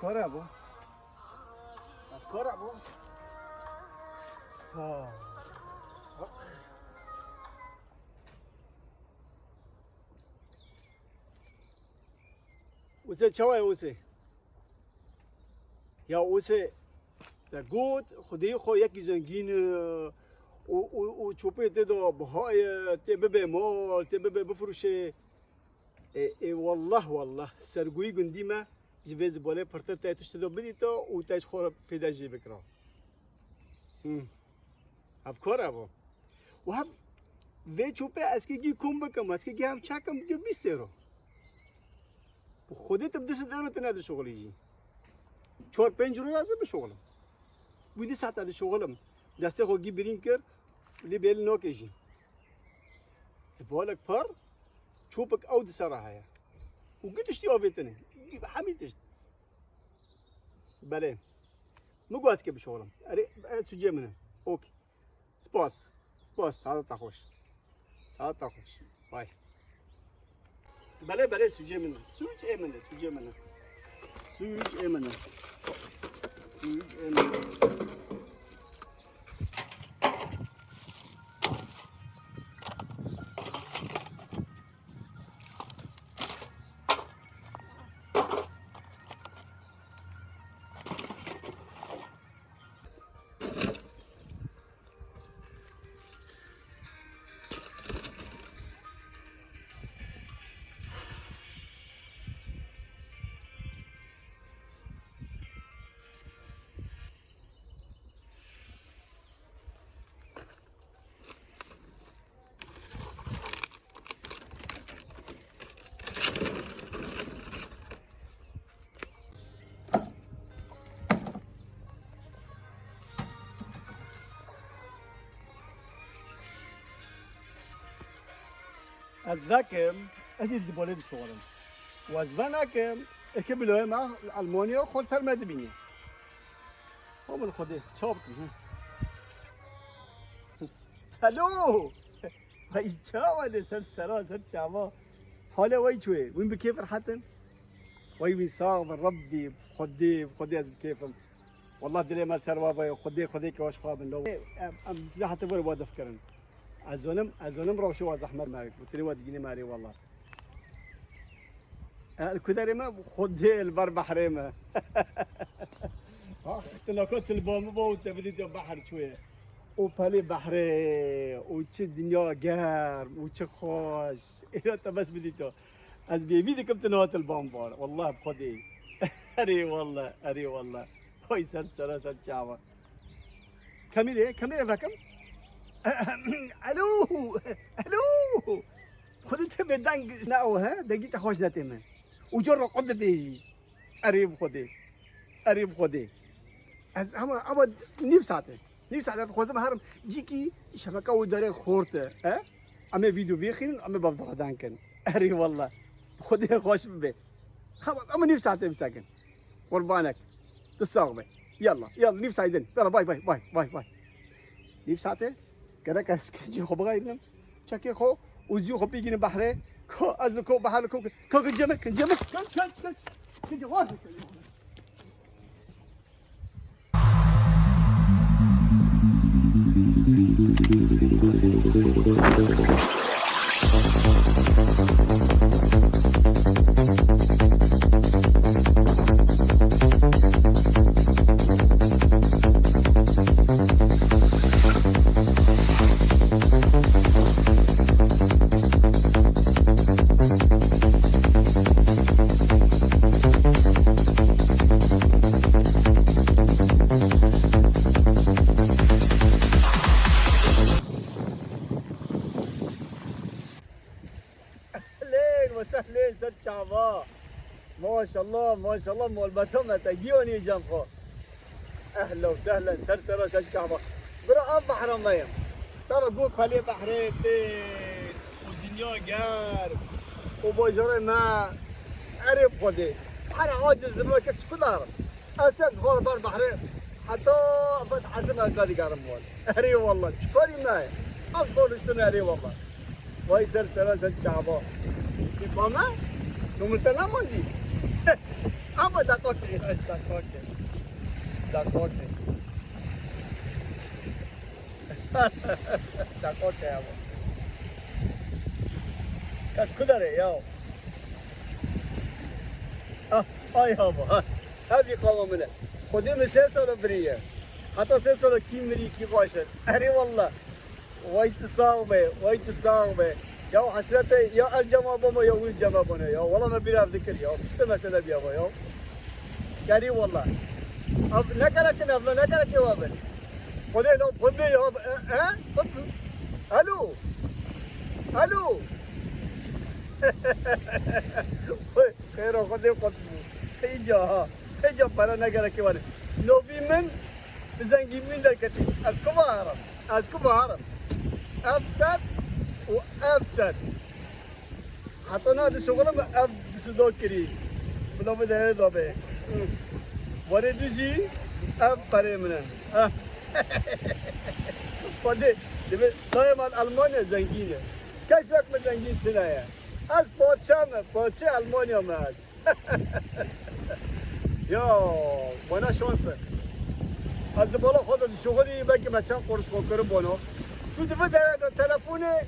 افکار ابو وزه چوای اوسه یا اوسه در گود خودی خو یکی زنگین و چوپه تدو بهای تبه مال تبه بفروشه والله سرگوی گندی ما جوز باله پرتر تایتش تدو بدی تا و تایش خور فیدا جی بکرا افکار ابو و هم و چوپه از که گی کم بکم از که گی هم چکم گی 20 رو خودت بدست رو تناد شغلی جی 4-5 روز از به شغلم بودی ساعت از شغلم دسته خو گی برین کر لی بیل نوکیجی زبالک پر چوبک اود سراحه و گیتشتی آویتنه حمیتش بله مگو از که به شغلم اره سوجه منه اوکی سپاس ساعت خوش بای بله سوجه منه سوج منه از وکم ادی زباله شغلم و از ونکم اکی بلوه ما المانیا خود سر مده بینی همون خوده چاپ کنه هلو وای چاوانه سر چاوا حالا وای چوه وين بكيف فرحتن وای وين صاغ ربي خدي از بكيفم والله دلي مال سر وافا خدي كواش خابن لو ام سلاحه تبر بود افكرن ازونم روشو واز احمد مالك قلت لي وديني ماري والله الكدري ما خدي البر بحريمه كنت البوم بوت بديت بحر شويه وبالي بحري وش الدنيا جار وش خوش إيه بس بديتو از بيدي كنت نوت البامبار والله بخدي اري والله هاي سر شعبه كاميرا فاكم الو خدت بدنگ ناو ها دقيقه خوش داتمن وجر قد بيجي اري بخدي از اما نفساته خوزم هرم جيكي شبكه وداره خورته ها اما فيديو بيخين اما بفضل دانكن اري والله خدي خوش به اما نفساته مساكن قربانك تصاغبه يلا نفسايدن يلا باي نفساته كذا كاسكجي خو بغايرنم شكي خو وزيو خو بيجين بحره كو ازل كو بحر كو جمك كنجي واحد وسهلين سر شعبا ما شاء الله مولبتهم تجيوني جنبكم اهلا وسهلا سر شعبا برا بحر ميم ترى قول خلي بحرين والدنيا جار وبجر ما عرب خدي بحر عاجز ما كنت كل عرب اسد خور بار بحرين حتى فتح حسمها قال قارب مول اري والله شكري معي افضل السنه اري والله وهي سر شعبا فاهمة؟ شو متنا ماندي اما دقیقه دقیقه اما کدره یا آی هوا هبی قوام منه خودم 3 سال بریه حتی 3 سال کی مری کی باشه اری والله وای تصاغبه یا حسرت یا الجماعه بما یا ویل جماعه بنا یا والله ما بیرف ذکر یا مست مسئله بیا با یا یعنی والله اب نکره که نفلا نکره که وابل خدا لو خود بی یا خود الو خیر خود اینجا para نکره که وانه نوبی من بزنگی من در کتی از کو بهارم افسد حتی نه ده شغلم صدا کری بلا بده دابه واره دوزی پره منن خواده دائما آلمانیا زنگینه کش وقت من زنگین تنایه از پادشه آلمانیا من هست یا بنا شانسه از بالا خود شغلی بگی بچه قرص کنکرم بانو تو دفعه در تلفونه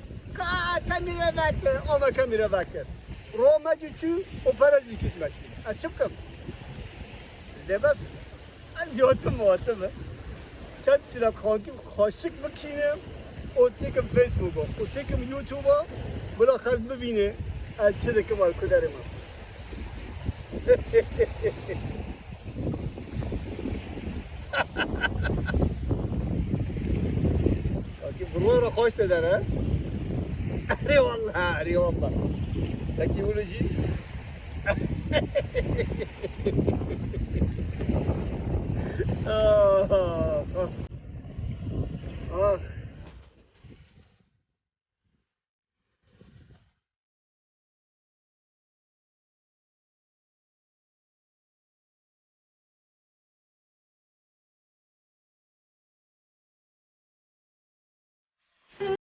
کمیره وکر آما کمیره وکر رو مجی چو و پرازی کس مچی از چپ کم ده بس از یادم مواتمه چند سیرت خانکی خاشک بکشینم و تیکم فیسبوک و تیکم یوتیوب بلا خلق ببینه از چیزی که مال کدره من برو رو خوش داره اری والله لکی ولجی آه